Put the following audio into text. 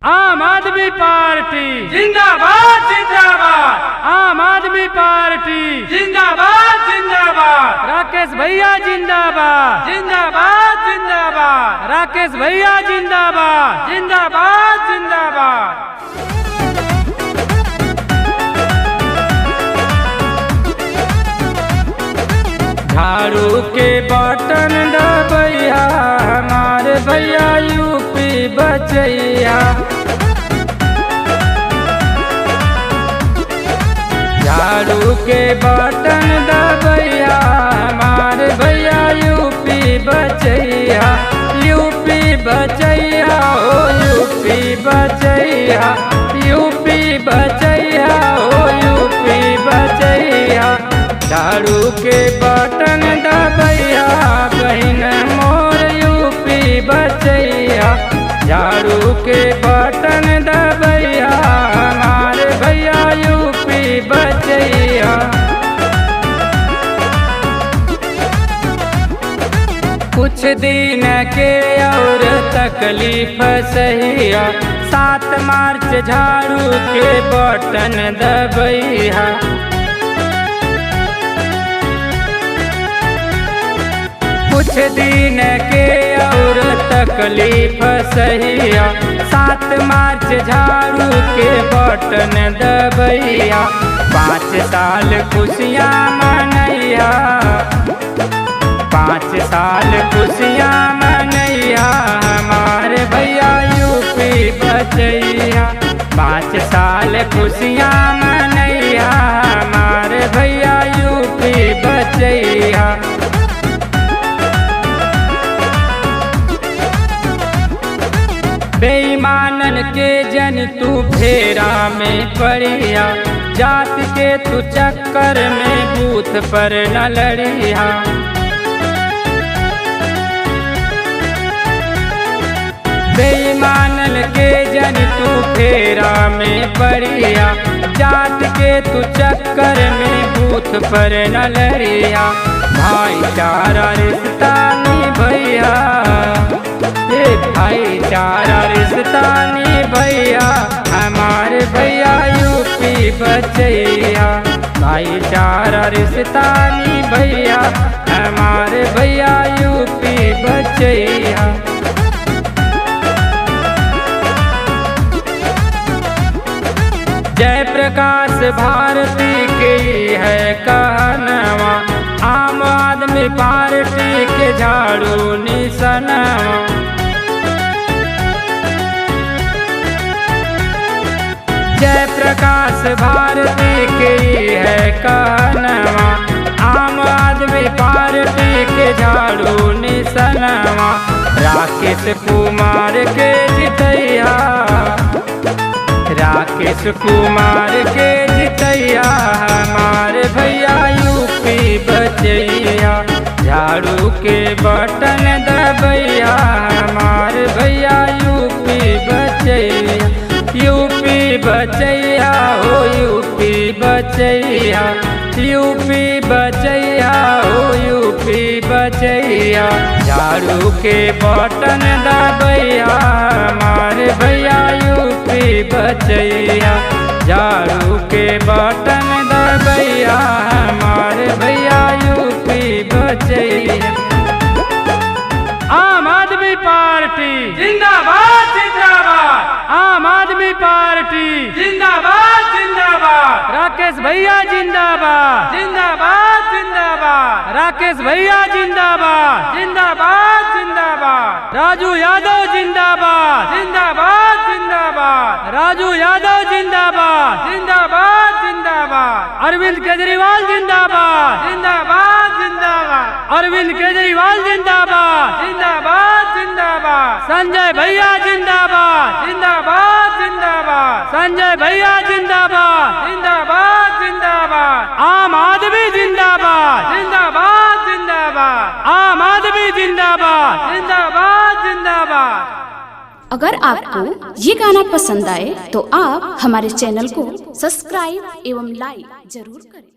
आम आदमी पार्टी जिंदाबाद जिंदाबाद, आम आदमी पार्टी जिंदाबाद जिंदाबाद, राकेश भैया जिंदाबाद जिंदाबाद जिंदाबाद, राकेश भैया जिंदाबाद जिंदाबाद जिंदाबाद। झाड़ू के बटन दबैया हमारे भैया यूपी बचैया। झाड़ू के बटन दबैया हमारे भैया यूपी बचैया। यूपी बचैया हो यूपी बचैया, यूपी बचैया हो यूपी बचैया। झाड़ू के बटन दबैया बहिन मोर यूपी बचैया। झाड़ू के बटन दबैया हमारे भैया यूपी बचैया। कुछ दिन के और तकलीफ सहिया, 7 मार्च झाड़ू के बटन दबैया। कुछ दिन के और तकलीफ सहिया, 7 मार्च झाड़ू के बटन दबैया। 5 साल खुशियाँ मनैया, 5 साल खुशियाँ मनैया हमारे भैया यूपी बचैया। 5 साल खुशियाँ मनैया हमारे भैया यूपी बचैया। बेईमानन के जन तू फेरा में पड़िया, जात के तू चक्कर में बूथ पर न लड़िया। बेईमानन के जन तू फेरा में पड़िया, जात के तू चक्कर में बूथ पर न लड़िया। भाईचारा रिश्ता निभैया, भाईचारा रिश्ता निभैया हमारे भैया यूपी बचैया। भाईचारा रिश्ता निभैया हमारे भैया यूपी बचैया। जय प्रकाश भारती की है कहनवा, आम आदमी पार्टी के झाड़ू निशानवा। जय प्रकाश भारती की है कहनवा, आम आदमी पार्टी के झाड़ू निशानवा। राकेश कुमार के जितैया, राकेश कुमार के जितैया हमारे भैया यूपी बचैया। झाड़ू के बटन दबैया हमारे भैया यूपी बचैया। यूपी बचैया हो यूपी बचैया, यूपी बचैया हो यूपी बचैया। झाड़ू के बटन दबैया हमारे भैया यूपी बचैया। झाड़ू के बटन दबैया हमारे भैया यूपी बचैया। आम आदमी पार्टी जिंदाबाद जिंदाबाद, आम आदमी पार्टी जिंदाबाद जिंदाबाद, राकेश भैया जिंदाबाद जिंदाबाद जिंदाबाद, राकेश भैया जिंदाबाद जिंदाबाद जिंदाबाद, राजू यादव जिंदाबाद जिंदाबाद जिंदाबाद, राजू यादव जिंदाबाद जिंदाबाद जिंदाबाद, अरविंद केजरीवाल जिंदाबाद जिंदाबाद जिंदाबाद, अरविंद केजरीवाल जिंदाबाद जिंदाबाद जिंदाबाद, संजय भैया जिंदाबाद जिंदाबाद जिंदाबाद, संजय भैया जिंदाबाद जिंदाबाद जिंदाबाद, आम आदमी जिंदाबाद जिंदाबाद जिंदाबाद, आम आदमी जिंदाबाद जिंदाबाद जिंदाबाद। अगर आपको ये गाना पसंद आए तो आप हमारे चैनल को सब्सक्राइब एवं लाइक जरूर करें।